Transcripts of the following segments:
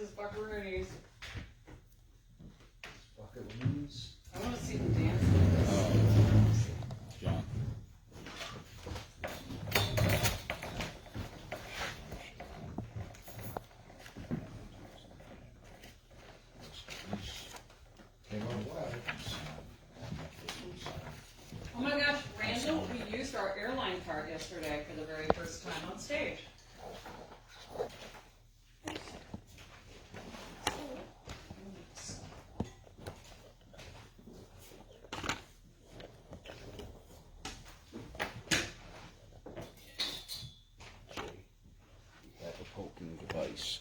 is buckaroonies. Buckaroonies. I want to see them dance. John. Oh my gosh, Randall, we used our airline card yesterday for the very first time on stage. Like a poking device.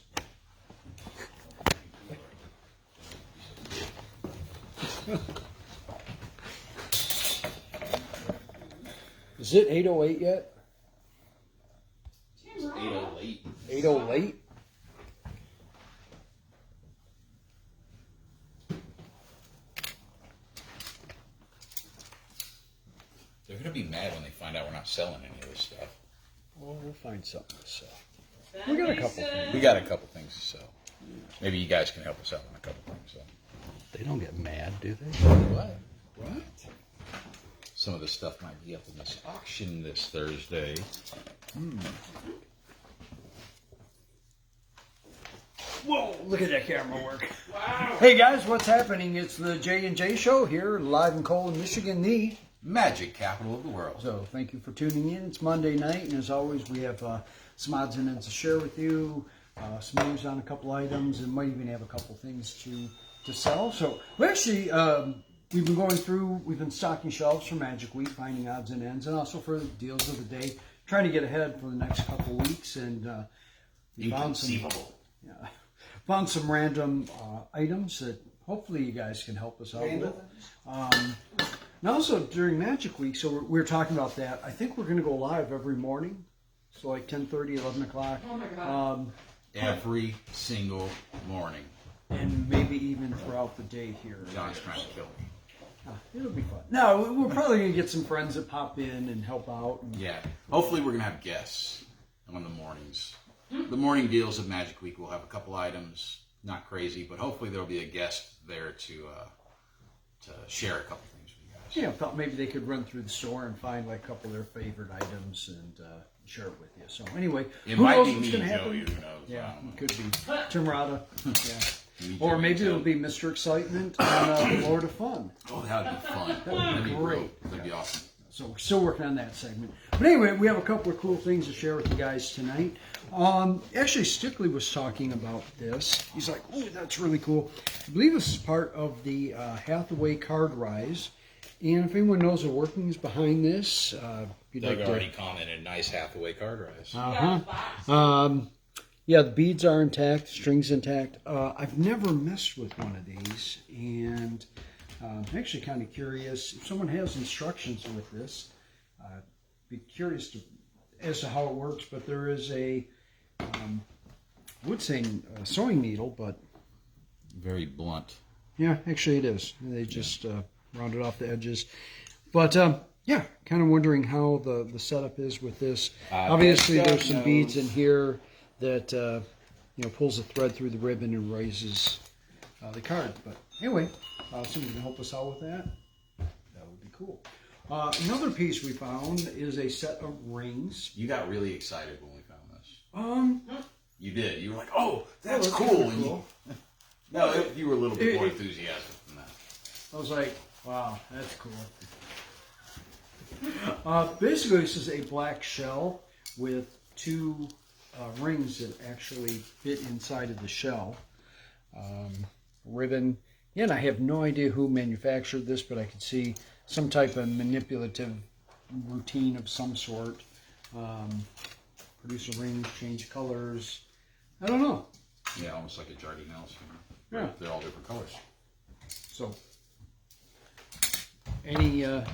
Is it 8:08 yet? 808. 8:08? They're gonna be mad when they find out we're not selling any of this stuff. Well, we'll find something to sell. That We got a makes couple sense. We got a couple things to sell. Maybe you guys can help us out on a couple things. So. They don't get mad, do they? What? What? Some of this stuff might be up in this auction this Thursday. Whoa, look at that camera work. Wow. Hey guys, what's happening? It's the J&J show here, live in Colon, Michigan, the Magic capital of the world. So thank you for tuning in. It's Monday night, and as always, we have some odds and ends to share with you, some news on a couple items, and might even have a couple things to sell. So we actually, we've been going through, we've been stocking shelves for Magic Week, finding odds and ends, and also for the deals of the day, trying to get ahead for the next couple weeks, and we found some random items that hopefully you guys can help us out with. And also during Magic Week, so we're talking about that. I think we're going to go live every morning, so like 10:30, 11 o'clock. Oh my God. Every single morning. And maybe even throughout the day here. John's trying to kill me. It'll be fun. No, we're probably going to get some friends that pop in and help out. And Yeah. Hopefully we're going to have guests on the mornings. The morning deals of Magic Week will have a couple items. Not crazy, but hopefully there'll be a guest there to share a couple things with you guys. yeah, I thought maybe they could run through the store and find like a couple of their favorite items and share it with you. So anyway, It who might knows be what's me, going to Joey. happen? Who knows? Yeah, I don't know. it could be Tim Rada. Yeah. Me, Or Joey, maybe it'll Joe. be Mr. Excitement and the Lord of Fun. Oh, that would be fun. That'd be great. Real. That'd be awesome. So we're still working on that segment. But anyway, we have a couple of cool things to share with you guys tonight. Actually, Stickley was talking about this. He's like, oh, that's really cool. I believe this is part of the Hathaway Card Rise. And if anyone knows the workings behind this, you'd Doug like already commented, nice Hathaway card rise. Yeah, the beads are intact, strings intact. I've never messed with one of these, and I'm actually kind of curious if someone has instructions with this. Be curious as to how it works. But there is a, I would say sewing needle, but Very blunt. yeah, actually it is. They just rounded off the edges, but yeah, kind of wondering how the setup is with this. Obviously, God there's some knows. beads in here that pulls the thread through the ribbon and raises the card. But anyway, somebody can help us out with that. That would be cool. Another piece we found is a set of rings. You got really excited when we found this. You did. You were like, "Oh, that's that's cool." kinda And cool. you were a little bit more enthusiastic than that. I was like, wow, that's cool. Basically, this is a black shell with two rings that actually fit inside of the shell. Ribbon. Yeah, and I have no idea who manufactured this, but I could see some type of manipulative routine of some sort. Produce a ring, change colors. I don't know. Yeah, almost like a Jardinelle's. Yeah. They're all different colors. So, any Any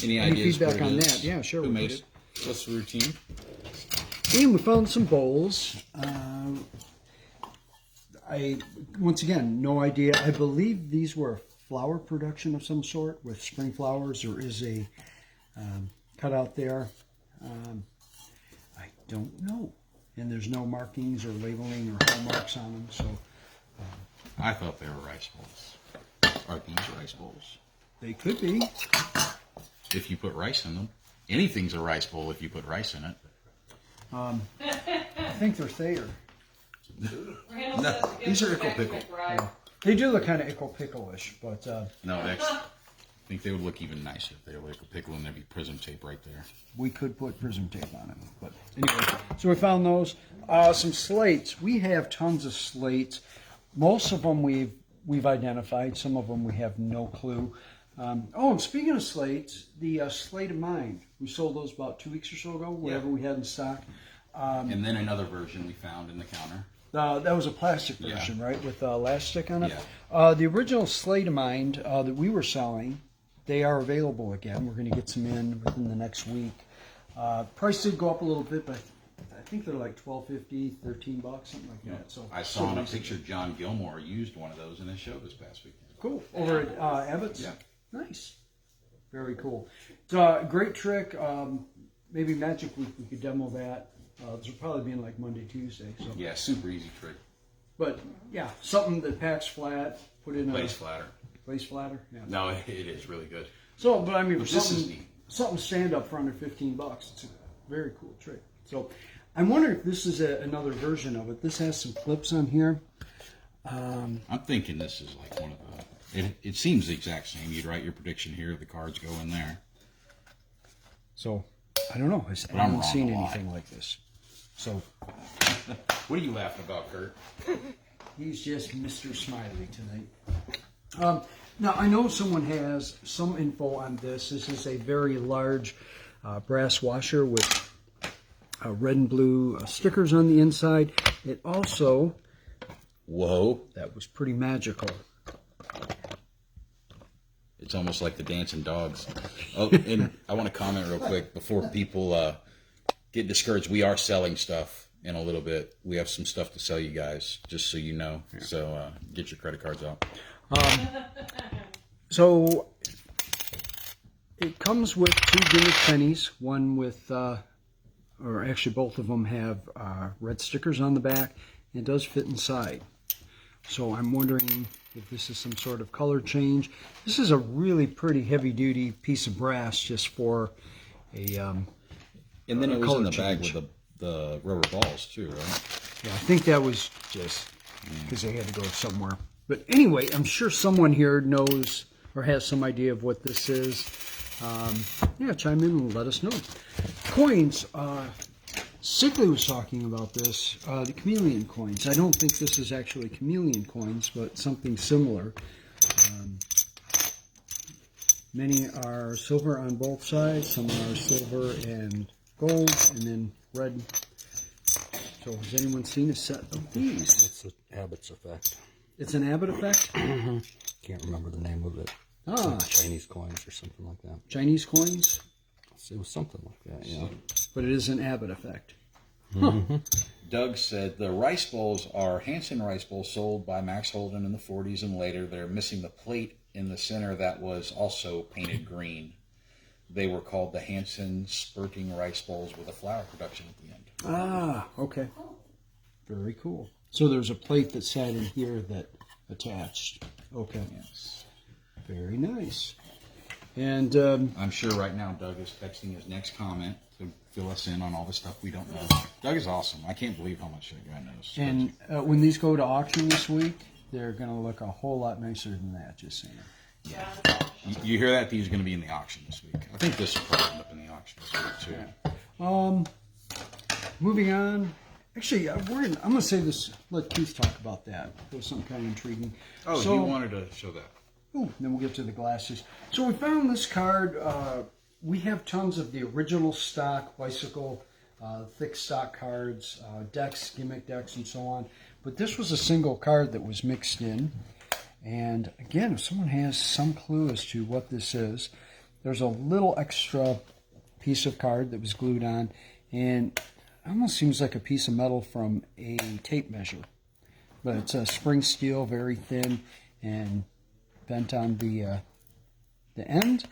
Any ideas? feedback what it on is? that? Yeah, sure, Who we made could. it? What's the routine? And we found some bowls. Once again, no idea. I believe these were a flower production of some sort with spring flowers. There is a cutout there. I don't know. and there's no markings or labeling or hallmarks on them. So I thought they were rice bowls. Are these rice bowls? they could be. If you put rice in them. Anything's a rice bowl if you put rice in it. I think they're Thayer. Randall No, says to get these are the Ickle Mexican Pickle. fry. They do look kind of ickle pickle-ish, but No, actually, I think they would look even nicer if they were like a pickle and there'd be prism tape right there. we could put prism tape on it. But anyway, so we found those. Some slates. We have tons of slates. Most of them we've identified. Some of them we have no clue. And speaking of slates, the Slate of Mind. We sold those about 2 weeks or so ago, whatever we had in stock. And then another version we found in the counter. That was a plastic version, Yeah. right, with elastic on it. Yeah. The original Slate of Mind that we were selling, they are available again. We're going to get some in within the next week. Price did go up a little bit, but I think they're like $12.50, $13, something like that. So I saw in a picture John Gilmore used one of those in his show this past weekend. Cool. Over at Abbott's? Yeah. Nice. Very cool. It's a great trick. Maybe Magic Week we could demo that. This will probably be in like Monday, Tuesday. So. Yeah, super easy trick. But yeah, something that packs flat, put in Lays flatter. Lays flatter. Yeah. No, it is really good. So, but I mean, for This is neat. something stand up for under $15, it's a very cool trick. So, I'm wondering if this is another version of it. This has some clips on here. I'm thinking this is like one of the. It seems the exact same. You'd write your prediction here, the cards go in there. So, I don't know. I I'm haven't wrong seen a lot. anything like this. So, What are you laughing about, Kurt? he's just Mr. Smiley tonight. Now, I know someone has some info on this. This is a very large brass washer with red and blue stickers on the inside. It also, Whoa. that was pretty magical. It's almost like the dancing dogs. Oh, and I want to comment real quick before people get discouraged. We are selling stuff in a little bit. We have some stuff to sell you guys, just so you know. Yeah. So get your credit cards out. So it comes with 2 gimmick pennies, one with, or actually both of them have red stickers on the back. It does fit inside. So I'm wondering if this is some sort of color change. This is a really pretty heavy-duty piece of brass just for a And then it was color in the change. bag with the rubber balls too, right? Yeah, I think that was just because they had to go somewhere. But anyway, I'm sure someone here knows or has some idea of what this is. Yeah, chime in and let us know. Coins. Sigley was talking about this, the chameleon coins. I don't think this is actually chameleon coins, but something similar. Many are silver on both sides. Some are silver and gold, and then red. So has anyone seen a set of these? It's the Abbott's effect. It's an Abbott effect? Can't remember the name of it. Ah, Chinese coins or something like that. Chinese coins, It was something like that, yeah. but it is an Abbott effect. Doug said the rice bowls are Hanson rice bowls sold by Max Holden in the 40s and later. They're missing the plate in the center that was also painted green. They were called the Hanson spurting rice bowls with a flower production at the end. Ah, okay. Very cool. So there's a plate that sat in here that attached. Okay. Yes. Very nice. And I'm sure right now Doug is texting his next comment to fill us in on all the stuff we don't know. Doug is awesome. I can't believe how much that guy knows. and when these go to auction this week, they're going to look a whole lot nicer than that, just saying. Yeah. You hear that? These are going to be in the auction this week. I think this will probably end up in the auction this week too. Moving on. Actually, I'm going to save this, let Keith talk about that. It was something kind of intriguing. Oh, So- you wanted to show that. Ooh, then we'll get to the glasses. So we found this card. We have tons of the original stock bicycle, thick stock cards, decks, gimmick decks, and so on. But this was a single card that was mixed in. And again, if someone has some clue as to what this is, there's a little extra piece of card that was glued on. And it almost seems like a piece of metal from a tape measure. But it's a spring steel, very thin, and bent on the end,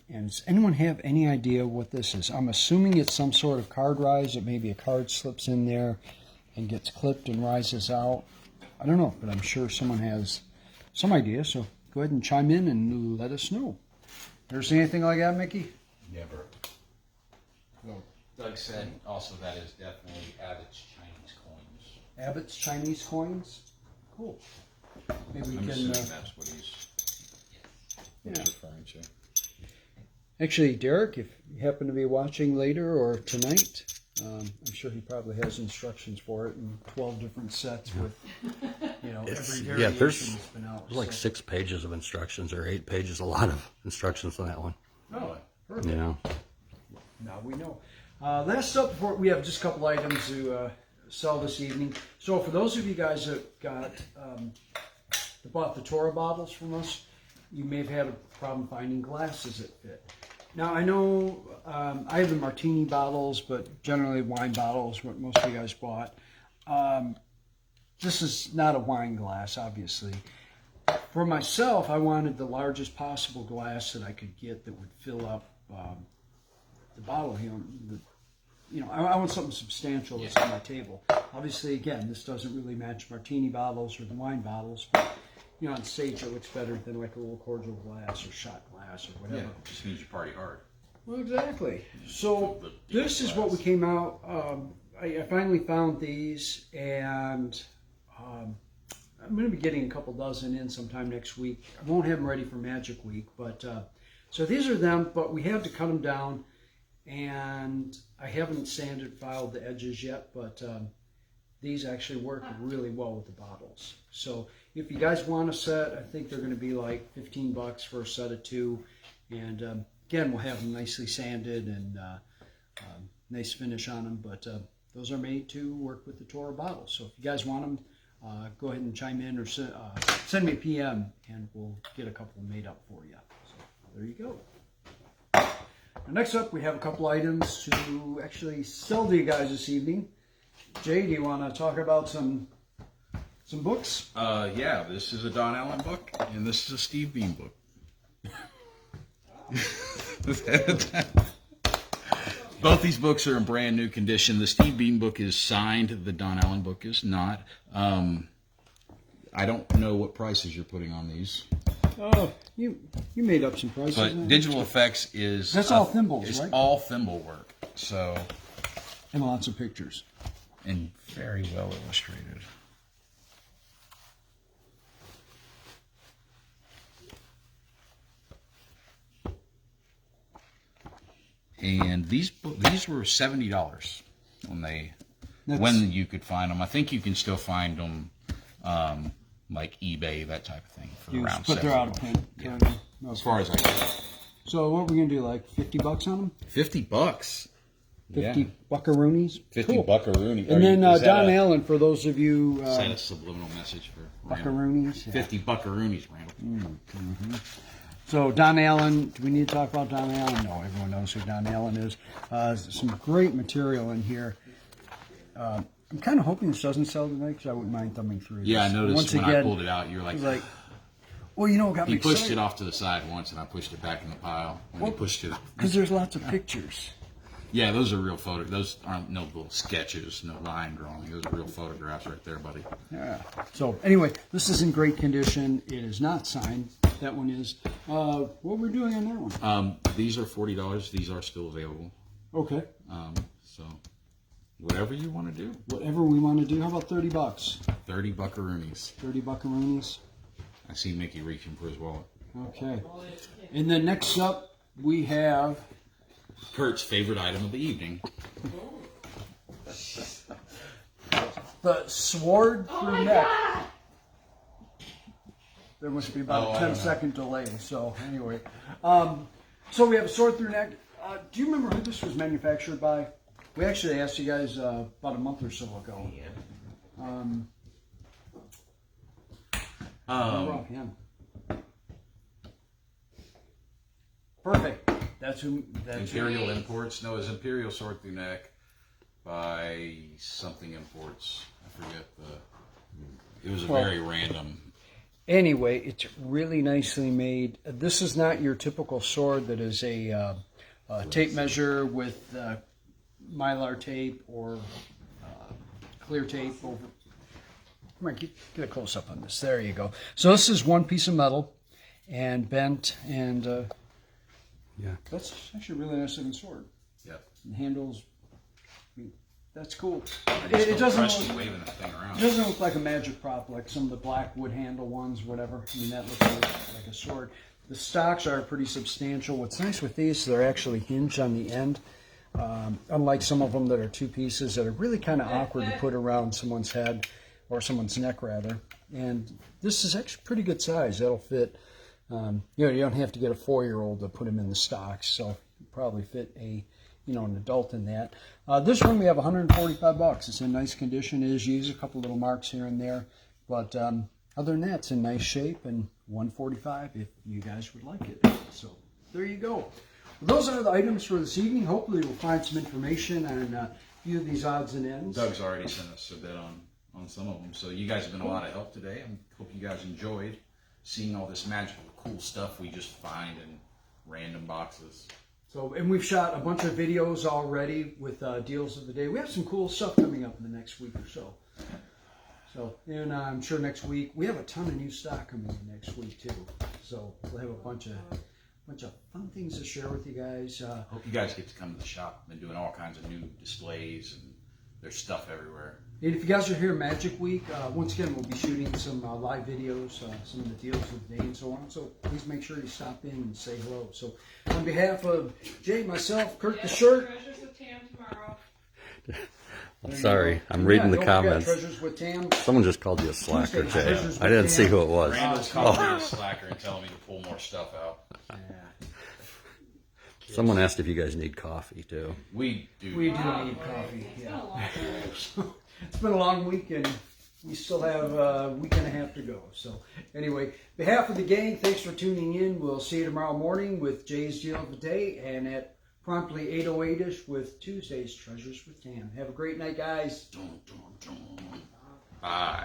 And does anyone have any idea what this is? I'm assuming it's some sort of card rise, that maybe a card slips in there and gets clipped and rises out. I don't know, but I'm sure someone has some idea, so go ahead and chime in and let us know. Ever seen anything like that, Mickey? Never. Well, Doug said also that is definitely Abbott's Chinese coins. Abbott's Chinese coins? Cool. Maybe we I'm can... assuming that's what he's referring to. Actually, Derek, if you happen to be watching later or tonight, I'm sure he probably has instructions for it in 12 different sets with, every variation there's that's been out. like 6 pages of instructions or 8 pages, a lot of instructions on that one. Oh, perfect. Yeah. Now we know. Last up, before we have just a couple items to sell this evening. So for those of you guys that bought the Torah bottles from us, you may have had a problem finding glasses that fit. Now I know I have the martini bottles, but generally wine bottles, what most of you guys bought. This is not a wine glass, obviously. For myself, I wanted the largest possible glass that I could get that would fill up the bottle here. I want something substantial that's on my table. Obviously, again, this doesn't really match martini bottles or the wine bottles, but on stage it looks better than like a little cordial glass or shot glass or whatever. Yeah, just means you party hard. Well, exactly. So this is what we came out. I finally found these, and I'm going to be getting a couple dozen in sometime next week. I won't have them ready for Magic Week, but so these are them. But we had to cut them down, and I haven't sanded filed the edges yet, but these actually work really well with the bottles. So if you guys want a set, I think they're going to be like $15 for a set of 2, and again, we'll have them nicely sanded and nice finish on them, but those are made to work with the Torah bottles. So if you guys want them, go ahead and chime in or send me a PM, and we'll get a couple made up for you. So there you go. Now, next up, we have a couple items to actually sell to you guys this evening. Jay, do you want to talk about some books? Yeah, this is a Don Allen book, and this is a Steve Bean book. Both these books are in brand new condition. The Steve Bean book is signed. The Don Allen book is not. I don't know what prices you're putting on these. Oh, you made up some prices. But Digital Effects is... That's all thimbles, it's right? all thimble work. So... And lots of pictures. And very well illustrated. And these were $70 when you could find them. I think you can still find them like eBay, that type of thing, for around $70. But they're out of print. Yeah. Okay. As far as I know. So what we're gonna do? Like $50 on them? $50. 50 buckaroonies? 50 Cool. buckaroonies. And then Don Allen, for those of you... Is that a subliminal message for buckaroonies? Yeah. 50 buckaroonies, Randall. So Don Allen, do we need to talk about Don Allen? No, everyone knows who Don Allen is. Some great material in here. I'm kind of hoping this doesn't sell tonight because I wouldn't mind thumbing through this. Yeah, I noticed Once when again, I pulled it out, you were like... well, what got me He pushed excited? it off to the side once, and I pushed it back in the pile when he pushed it off. Because there's lots of pictures. Yeah, those are real photos. Those aren't no little sketches, no line drawing. Those are real photographs right there, buddy. Yeah. So anyway, this is in great condition. It is not signed. That one is. What we're doing on that one? These are $40. These are still available. Okay. So whatever you want to do. Whatever we want to do. How about $30? 30 buckaroonies. 30 buckaroonies. I see Mickey reaching for his wallet. Okay. And then next up we have Kurt's favorite item of the evening. the sword through neck. There must be about a 10-second delay. So anyway, so we have a sword through neck. Do you remember who this was manufactured by? We actually asked you guys about a month or so ago. Perfect. That's who. Imperial Imports. No, it was Imperial Sword Through Neck by something Imports. I forget the. It was a very random Anyway, it's really nicely made. This is not your typical sword that is a tape measure with mylar tape or clear tape over. Come on, get a close up on this. There you go. So this is one piece of metal and bent, and Yeah. that's actually a really nice looking sword. Yep. The handles, I mean, that's cool. It It doesn't Preston look, waving that thing around. it doesn't look like a magic prop like some of the black wood handle ones, whatever. I mean, that looks like a sword. The stocks are pretty substantial. What's nice with these, they're actually hinged on the end. Unlike some of them that are two pieces that are really kind of awkward to put around someone's head or someone's neck rather. And this is actually pretty good size. That'll fit. You don't have to get a 4-year-old to put him in the stocks, so you probably fit an adult in that. This one we have $145. It's in nice condition. It is used, a couple little marks here and there, but other than that, it's in nice shape, and $145 if you guys would like it. So there you go. Those are the items for this evening. Hopefully we'll find some information on a few of these odds and ends. Doug's already sent us a bit on some of them, so you guys have been a lot of help today. I hope you guys enjoyed seeing all this magical, cool stuff we just find in random boxes. So, and we've shot a bunch of videos already with deals of the day. We have some cool stuff coming up in the next week or so. So, and I'm sure next week we have a ton of new stock coming in next week too. So we'll have a bunch of fun things to share with you guys. Hope you guys get to come to the shop. Been doing all kinds of new displays, and there's stuff everywhere. And if you guys are here Magic Week, once again we'll be shooting some live videos, some of the deals of the day and so on. So please make sure you stop in and say hello. So on behalf of Jay, myself, Kurt the Shirt. Treasures with Tam tomorrow. I'm sorry. I'm reading the don't forget comments. Treasures with Tam. Someone just called you a slacker, Tuesday, Jay. Treasures I didn't with see Tam. who it was. Randall's calling me a slacker and telling me to pull more stuff out. Yeah. Someone asked if you guys need coffee too. We do. We do need coffee. It's been Yeah. a long time. It's been a long week, and we still have a week and a half to go. So anyway, behalf of the gang, thanks for tuning in. We'll see you tomorrow morning with Jay's Deal of the Day, and at promptly 8:08ish with Tuesday's Treasures with Tam. Have a great night, guys. Bye.